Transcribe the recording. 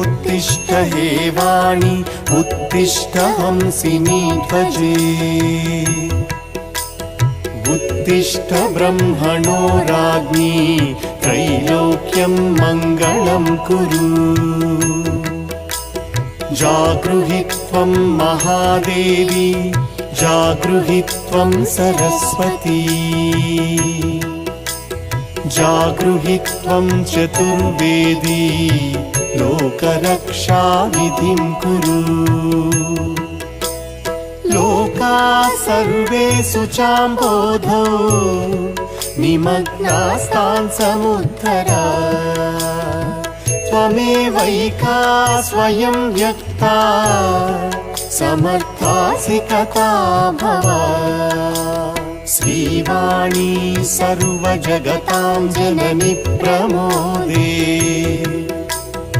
उत्तिष्ठ हे वाणी उत्तिष्ठ हंसिनी ध्वजे उत्तिष्ठ ब्रह्मणो राज्ञी त्रैलोक्यं मङ्गलं कुरु जागृहि त्वं महादेवी जागृहि त्वं सरस्वती जागृहि त्वं चतुर्वेदी लोकरक्षाविधिं कुरु लोकाः सर्वे शुचाम्बोधौ निमग्नास्तान् समुद्धर त्वमेवैका स्वयं व्यक्ता समर्थासि कथा भव श्रीवाणी सर्वजगतां जननि प्रमोदे।